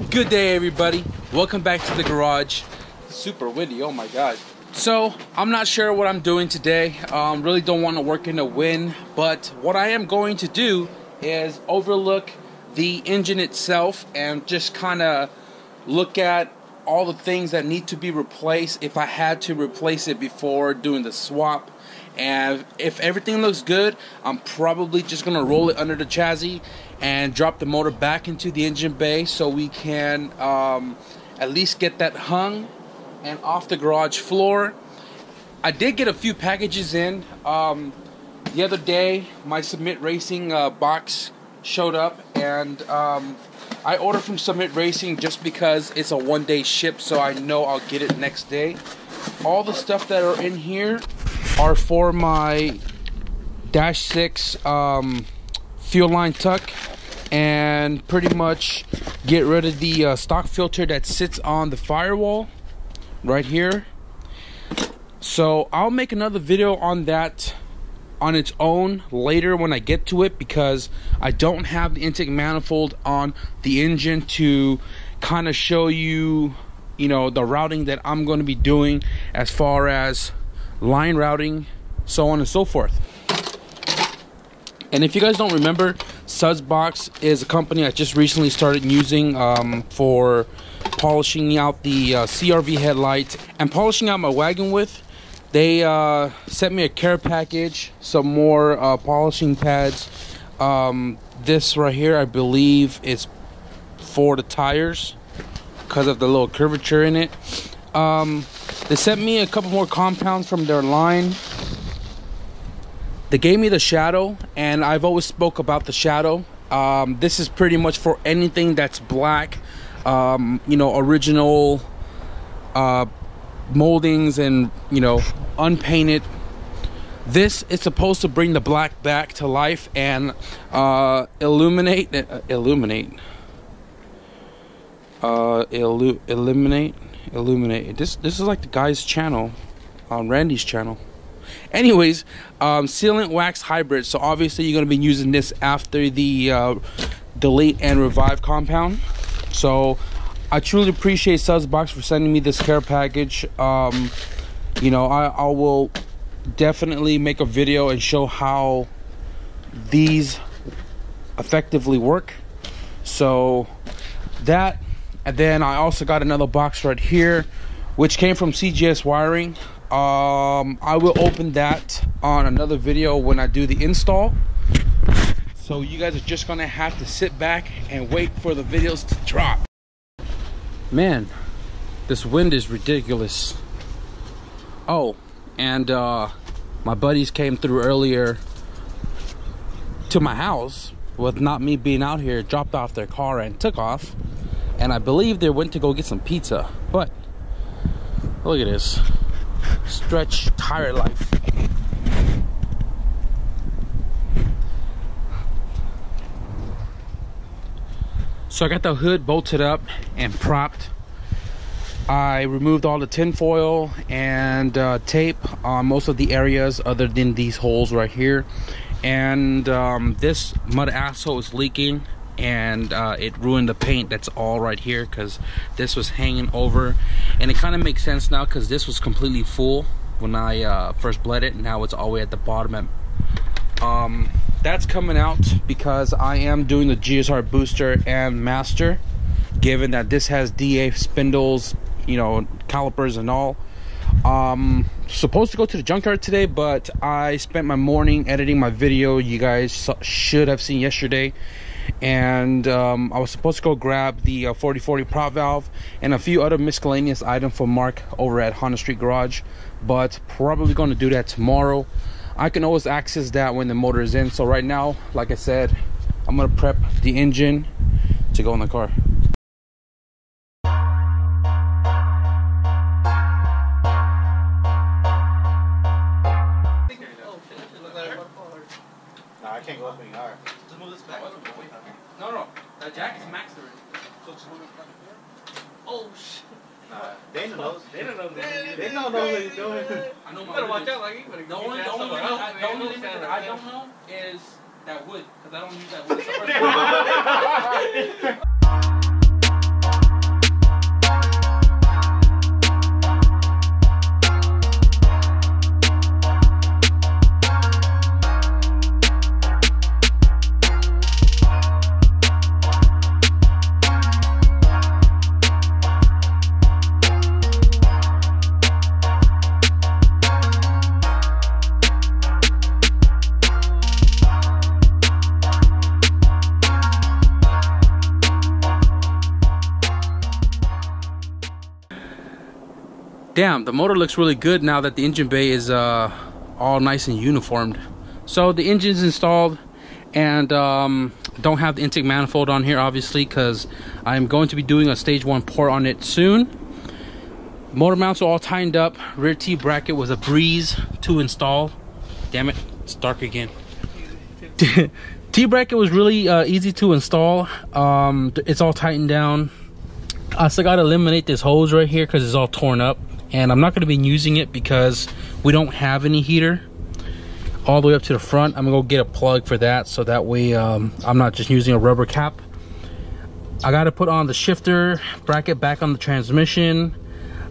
Good day, everybody. Welcome back to the garage. Super windy, oh my god. So, I'm not sure what I'm doing today. Really don't want to work in the wind, but what I am going to do is overlook the engine itself and just kind of look at all the things that need to be replaced if I had to replace it before doing the swap. And if everything looks good, I'm probably just going to roll it under the chassis and drop the motor back into the engine bay so we can at least get that hung and off the garage floor. I did get a few packages in. The other day, my Submit Racing box showed up, and I ordered from Submit Racing just because it's a one-day ship, so I know I'll get it next day. All the stuff that are in here are for my Dash 6 fuel line tuck, and pretty much get rid of the stock filter that sits on the firewall right here. So I'll make another video on that on its own later when I get to it, because I don't have the intake manifold on the engine to kind of show you, the routing that I'm going to be doing as far as line routing, so on and so forth. And if you guys don't remember, Sudsbox is a company I just recently started using for polishing out the CRV headlight and polishing out my wagon with. They sent me a care package, some more polishing pads. This right here, I believe, is for the tires because of the little curvature in it. They sent me a couple more compounds from their line. They gave me the Shadow, and I've always spoke about the Shadow. This is pretty much for anything that's black, original moldings and, unpainted. This is supposed to bring the black back to life and eliminate. This is like the guy's channel, on Randy's channel. Anyways, sealant wax hybrid. So obviously you're going to be using this after the delete and revive compound. So I truly appreciate Sudsbox for sending me this care package. I will definitely make a video and show how these effectively work. So that, and then I also got another box right here, which came from CGS Wiring. I will open that on another video when I do the install. So you guys are just gonna have to sit back and wait for the videos to drop. Man, this wind is ridiculous. Oh, and my buddies came through earlier to my house with not me being out here, dropped off their car and took off. And I believe they went to go get some pizza. But look at this. Stretch tire life. So I got the hood bolted up and propped. I removed all the tin foil and tape on most of the areas other than these holes right here. And this mud asshole is leaking, and it ruined the paint that's all right here because this was hanging over. And it kind of makes sense now because this was completely full when I first bled it. Now it's all the way at the bottom. That's coming out because I am doing the GSR booster and master, given that this has DA spindles, calipers and all. Supposed to go to the junkyard today, but I spent my morning editing my video you guys should have seen yesterday. And I was supposed to go grab the 4040 prop valve and a few other miscellaneous items for Mark over at Honda Street Garage, but probably going to do that tomorrow. I can always access that when the motor is in. So right now, like I said, I'm going to prep the engine to go in the car. No, I can't go up any higher. Just move this back. No, that jack is maxed already. So just move it back here. Oh shit. Nah, Dana knows. Dana knows. They don't know what he's doing. I know You my better watch limits. out, like you better. The only limit that I don't know is that wood, because I don't use that wood. Damn, the motor looks really good now that the engine bay is all nice and uniformed. So the engine's installed, and don't have the intake manifold on here obviously because I'm going to be doing a stage 1 pour on it soon. Motor mounts are all tightened up. Rear T bracket was a breeze to install. Damn it, it's dark again. T bracket was really easy to install. It's all tightened down. I still gotta eliminate this hose right here because it's all torn up, and I'm not gonna be using it because we don't have any heater all the way up to the front. I'm gonna go get a plug for that, so that way I'm not just using a rubber cap. I gotta put on the shifter bracket back on the transmission,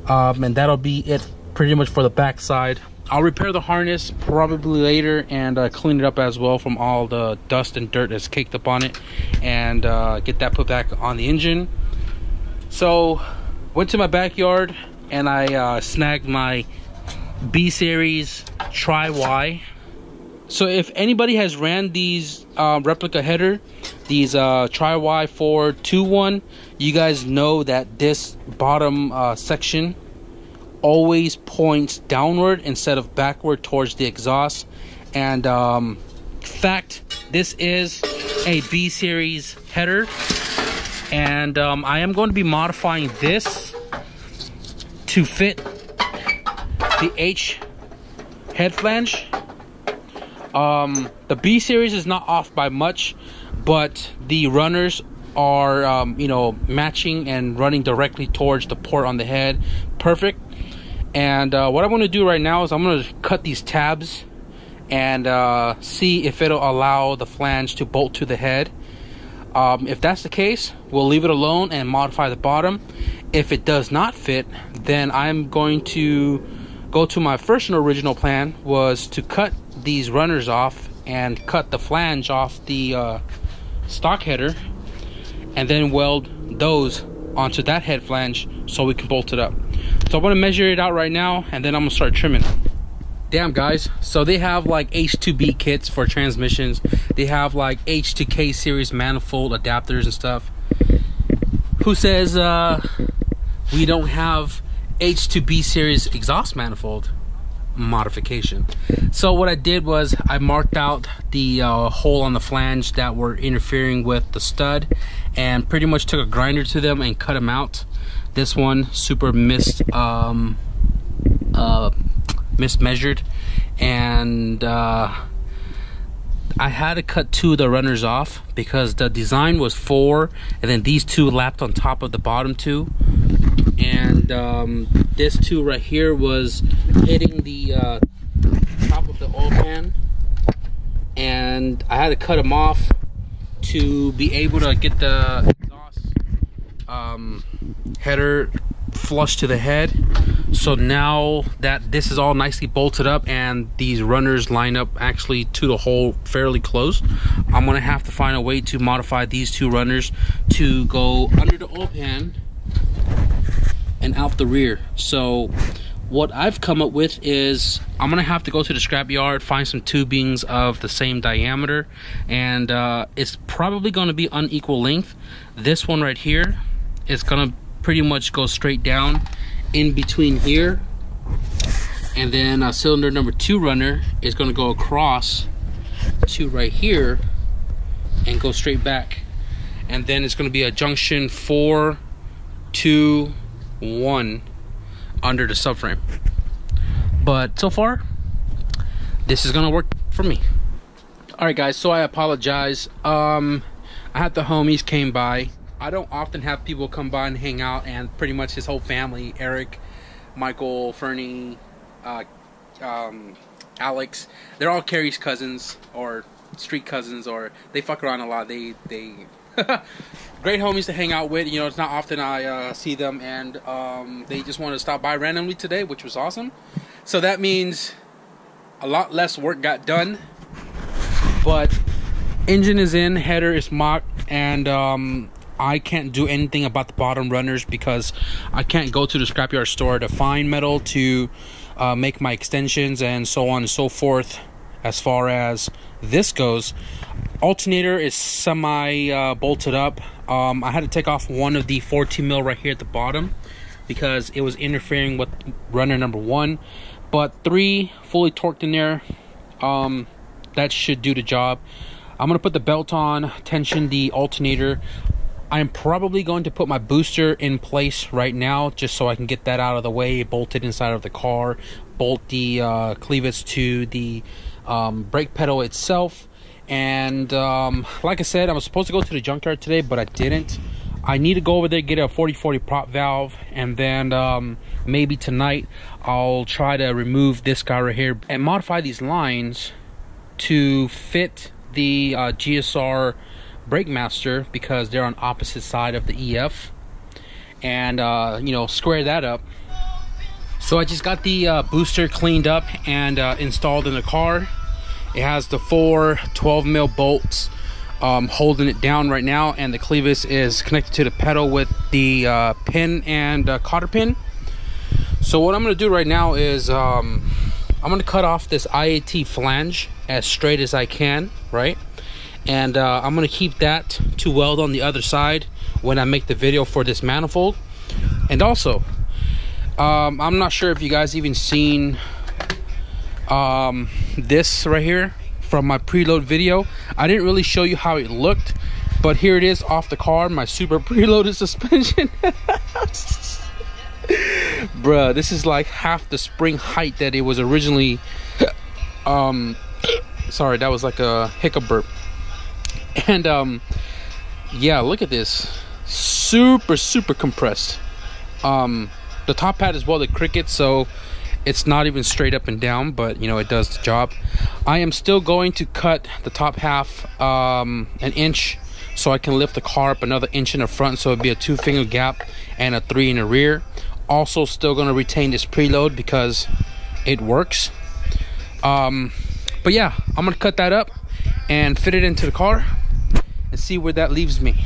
and that'll be it pretty much for the back side. I'll repair the harness probably later and clean it up as well from all the dust and dirt that's caked up on it, and get that put back on the engine. So went to my backyard and I snagged my B-Series Tri-Y. So if anybody has ran these replica header, these Tri-Y 421, you guys know that this bottom section always points downward instead of backward towards the exhaust. And fact, this is a B-Series header, and I am going to be modifying this to fit the H head flange. The B-Series is not off by much, but the runners are you know, matching and running directly towards the port on the head. Perfect. And what I'm going to do right now is I'm going to cut these tabs and see if it'll allow the flange to bolt to the head. If that's the case, we'll leave it alone and modify the bottom. If it does not fit, then I'm going to go to my first and original plan, was to cut these runners off and cut the flange off the stock header, and then weld those onto that head flange so we can bolt it up. So I'm going to measure it out right now, and then I'm going to start trimming. Damn guys, so they have like H2B kits for transmissions. They have like H2K series manifold adapters and stuff. Who says we don't have H2B series exhaust manifold modification? So what I did was I marked out the hole on the flange that were interfering with the stud, and pretty much took a grinder to them and cut them out. This one super mismeasured, and I had to cut 2 of the runners off because the design was 4, and then these 2 lapped on top of the bottom 2, and this 2 right here was hitting the top of the oil pan, and I had to cut them off to be able to get the exhaust header flush to the head. So now that this is all nicely bolted up and these runners line up actually to the hole fairly close, I'm gonna have to find a way to modify these 2 runners to go under the oil pan and out the rear. So what I've come up with is I'm gonna have to go to the scrap yard, find some tubings of the same diameter, and it's probably gonna be unequal length. This one right here is gonna pretty much go straight down in between here, and then cylinder number 2 runner is going to go across to right here and go straight back, and then it's going to be a junction 4, 2, 1 under the subframe. But so far this is going to work for me. Alright guys, so I apologize. I had the homies came by. I don't often have people come by and hang out, and pretty much his whole family, Eric, Michael, Fernie, Alex, they're all Carrie's cousins or street cousins, or they fuck around a lot. They great homies to hang out with. You know, it's not often I see them, and they just wanted to stop by randomly today, which was awesome. So that means a lot less work got done, but engine is in, header is mocked, and I can't do anything about the bottom runners because I can't go to the scrapyard store to find metal to make my extensions and so on and so forth. As far as this goes, alternator is semi bolted up. I had to take off one of the 14 mil right here at the bottom, because it was interfering with runner number 1. But 3 fully torqued in there, that should do the job. I'm gonna put the belt on, tension the alternator. I'm probably going to put my booster in place right now, just so I can get that out of the way, bolt it inside of the car, bolt the clevis to the brake pedal itself. And like I said, I was supposed to go to the junkyard today, but I didn't. I need to go over there, get a 40/40 prop valve, and then maybe tonight I'll try to remove this guy right here and modify these lines to fit the GSR brake master, because they're on opposite side of the EF, and you know, square that up. So I just got the booster cleaned up and installed in the car. It has the 4 12mm bolts holding it down right now, and the clevis is connected to the pedal with the pin and cotter pin. So what I'm going to do right now is I'm going to cut off this IAT flange as straight as I can, right? And I'm going to keep that to weld on the other side when I make the video for this manifold. And also, I'm not sure if you guys even seen this right here from my preload video. I didn't really show you how it looked, but here it is off the car, my super preloaded suspension. Bruh, this is like half the spring height that it was originally. Sorry, that was like a hiccup burp. And yeah, look at this, super compressed. The top pad is welded cricket, so it's not even straight up and down, but you know, it does the job. I am still going to cut the top half an inch, so I can lift the car up another inch in the front, so it'd be a 2-finger gap and a 3 in the rear. Also still going to retain this preload because it works. But yeah, I'm gonna cut that up and fit it into the car and see where that leaves me.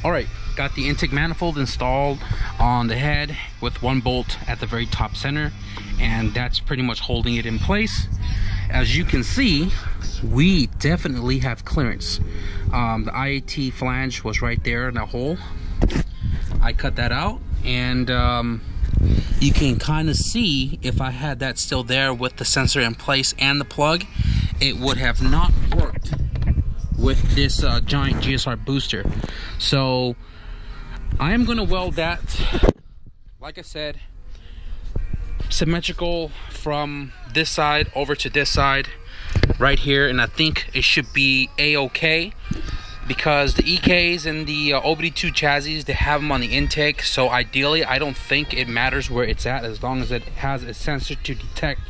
Alright, got the intake manifold installed on the head with 1 bolt at the very top center, and that's pretty much holding it in place. As you can see, we definitely have clearance. The IAT flange was right there in that hole. I cut that out, and you can kind of see, if I had that still there with the sensor in place and the plug, it would have not worked with this giant GSR booster. So I am going to weld that, like I said, symmetrical from this side over to this side right here, and I think it should be a-okay, because the EKs and the OBD2 chassis, they have them on the intake. So ideally, I don't think it matters where it's at, as long as it has a sensor to detect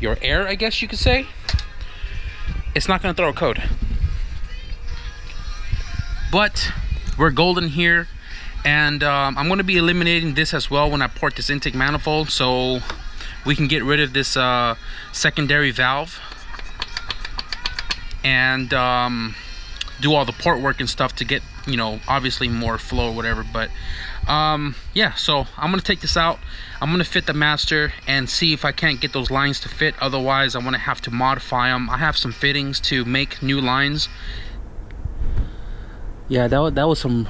your air, I guess you could say. It's not going to throw a code. But we're golden here, and I'm going to be eliminating this as well when I port this intake manifold, so we can get rid of this secondary valve and do all the port work and stuff to get, you know, obviously more flow or whatever. But yeah, so I'm going to take this out. I'm going to fit the master and see if I can't get those lines to fit. Otherwise, I'm going to have to modify them. I have some fittings to make new lines. Yeah, that was some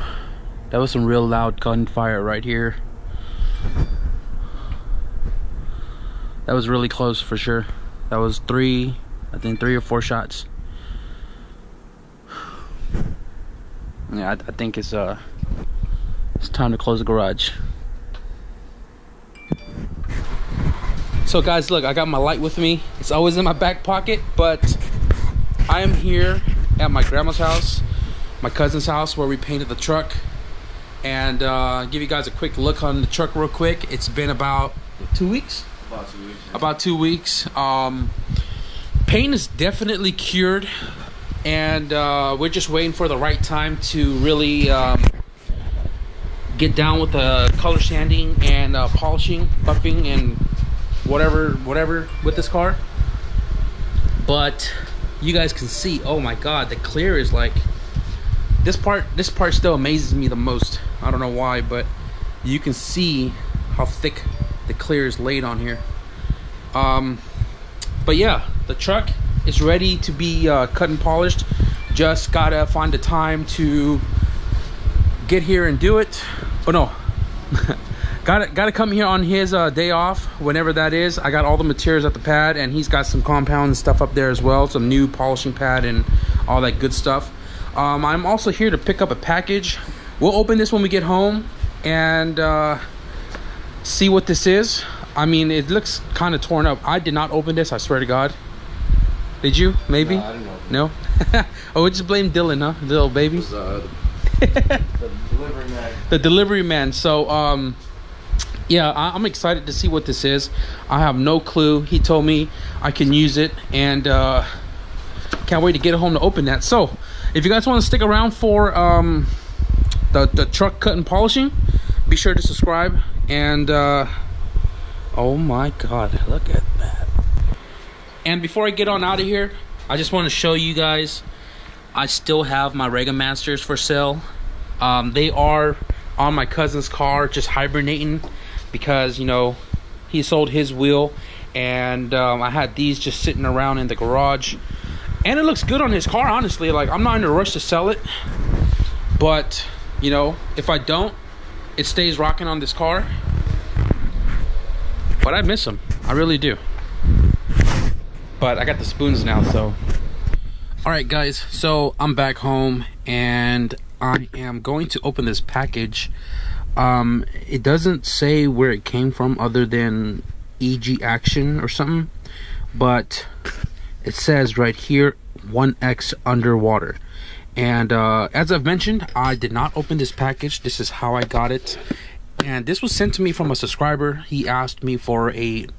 real loud gunfire right here. That was really close for sure. That was I think 3 or 4 shots. Yeah, I think it's time to close the garage. So guys, look, I got my light with me. It's always in my back pocket, but I am here at my grandma's house, my cousin's house, where we painted the truck. And give you guys a quick look on the truck real quick. It's been about 2 weeks? About 2 weeks. Yeah. About 2 weeks. Paint is definitely cured, and we're just waiting for the right time to really get down with the color sanding and polishing, buffing, and whatever with this car. But you guys can see, oh my god, the clear is like, this part still amazes me the most. I don't know why, but you can see how thick the clear is laid on here. But yeah, the truck is ready to be cut and polished. Just gotta find the time to get here and do it. Oh no, gotta come here on his day off, whenever that is. I got all the materials at the pad, and he's got some compound and stuff up there as well, some new polishing pad and all that good stuff. I'm also here to pick up a package. We'll open this when we get home and see what this is. I mean, it looks kind of torn up. I did not open this, I swear to God. Did you? Maybe? No, I didn't open No? Oh, we just blame Dylan, huh? The little baby? it. The delivery man. The delivery man. So, yeah, I'm excited to see what this is. I have no clue. He told me I can use it, and can't wait to get home to open that. So, if you guys want to stick around for the truck cut and polishing, be sure to subscribe. And oh my god, look at that. And before I get on out of here, I just want to show you guys, I still have my Rega Masters for sale. They are on my cousin's car, just hibernating, because, you know, he sold his wheel, and I had these just sitting around in the garage. And it looks good on his car, honestly. Like, I'm not in a rush to sell it, but, you know, if I don't, it stays rocking on this car. But I miss them, I really do. But I got the spoons now, so. Alright guys, so I'm back home, and I am going to open this package. It doesn't say where it came from other than EG Action or something, but it says right here 1X Underwater. And as I've mentioned, I did not open this package. This is how I got it, and this was sent to me from a subscriber. He asked me for an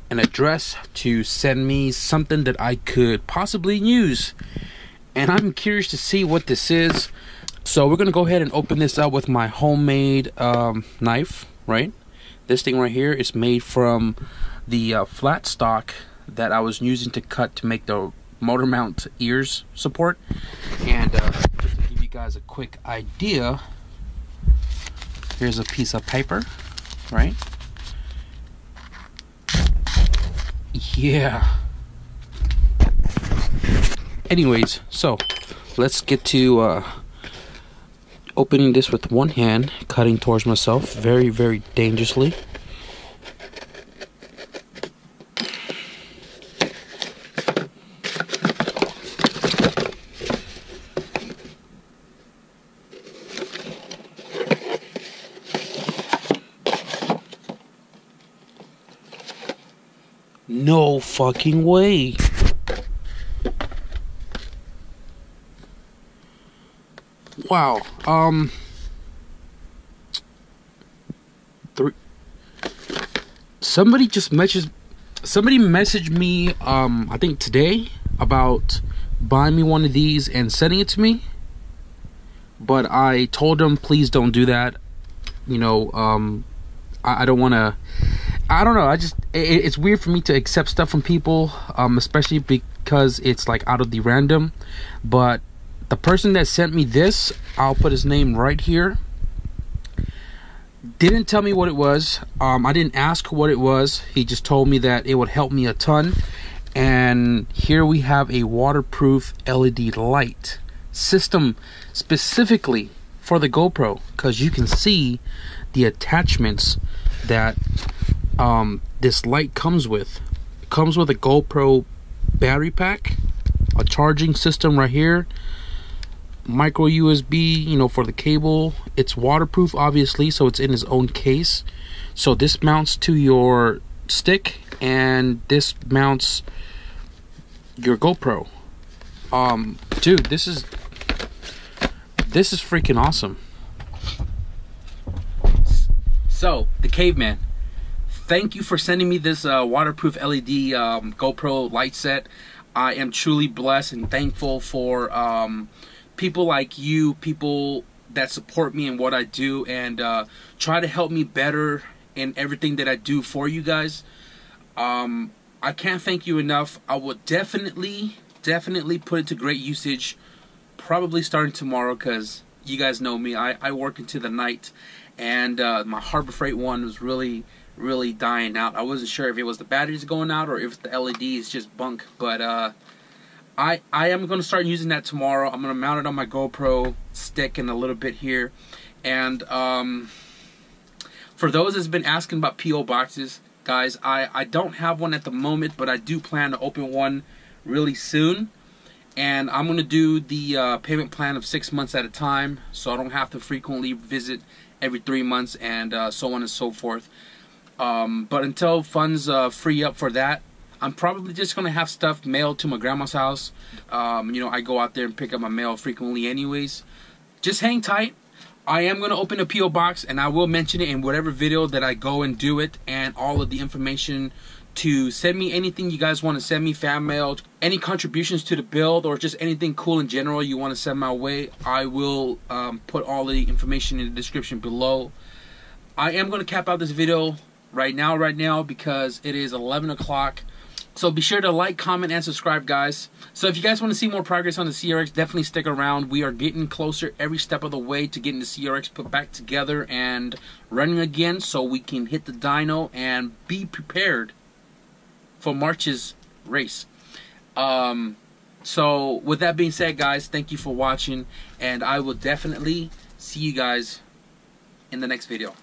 address to send me something that I could possibly use, and I'm curious to see what this is. So we're gonna go ahead and open this up with my homemade knife. Right, this thing right here is made from the flat stock that I was using to cut to make the motor mount ears support. And just to give you guys a quick idea, here's a piece of paper, right? Yeah. Anyways, so let's get to opening this with one hand, cutting towards myself very, very dangerously. No fucking way. Wow. Somebody messaged me I think today about buying me one of these and sending it to me, but I told them please don't do that. You know, I don't want to. I don't know. It's weird for me to accept stuff from people, especially because it's like out of the random. But the person that sent me this, I'll put his name right here, didn't tell me what it was. I didn't ask what it was. He just told me that it would help me a ton. And here we have a waterproof LED light system specifically for the GoPro, because you can see the attachments that this light comes with. It comes with a GoPro battery pack, a charging system right here, micro USB, you know, for the cable. It's waterproof, obviously, so it's in its own case. So this mounts to your stick, and this mounts your GoPro. Dude, this is freaking awesome. So the caveman, thank you for sending me this waterproof LED GoPro light set. I am truly blessed and thankful for people like you, people that support me in what I do and try to help me better in everything that I do for you guys. I can't thank you enough. I will definitely put it to great usage, probably starting tomorrow, because you guys know me. I work into the night, and my Harbor Freight one was really dying out. I wasn't sure if it was the batteries going out or if the LED is just bunk, but I am going to start using that tomorrow. I'm going to mount it on my GoPro stick in a little bit here. And for those that's been asking about P.O. boxes, guys, I don't have one at the moment, but I do plan to open one really soon. And I'm going to do the payment plan of 6 months at a time, so I don't have to frequently visit every 3 months and so on and so forth. But until funds free up for that, I'm probably just going to have stuff mailed to my grandma's house. You know, I go out there and pick up my mail frequently anyways. Just hang tight. I am going to open a P.O. box, and I will mention it in whatever video that I go and do it, and all of the information to send me anything you guys want to send me, fan mail, any contributions to the build, or just anything cool in general you want to send my way. I will put all the information in the description below. I am going to cap out this video right now because it is 11 o'clock. So be sure to like, comment, and subscribe, guys. So if you guys want to see more progress on the CRX, definitely stick around. We are getting closer every step of the way to getting the CRX put back together and running again, so we can hit the dyno and be prepared for March's race. So with that being said, guys, thank you for watching, and I will definitely see you guys in the next video.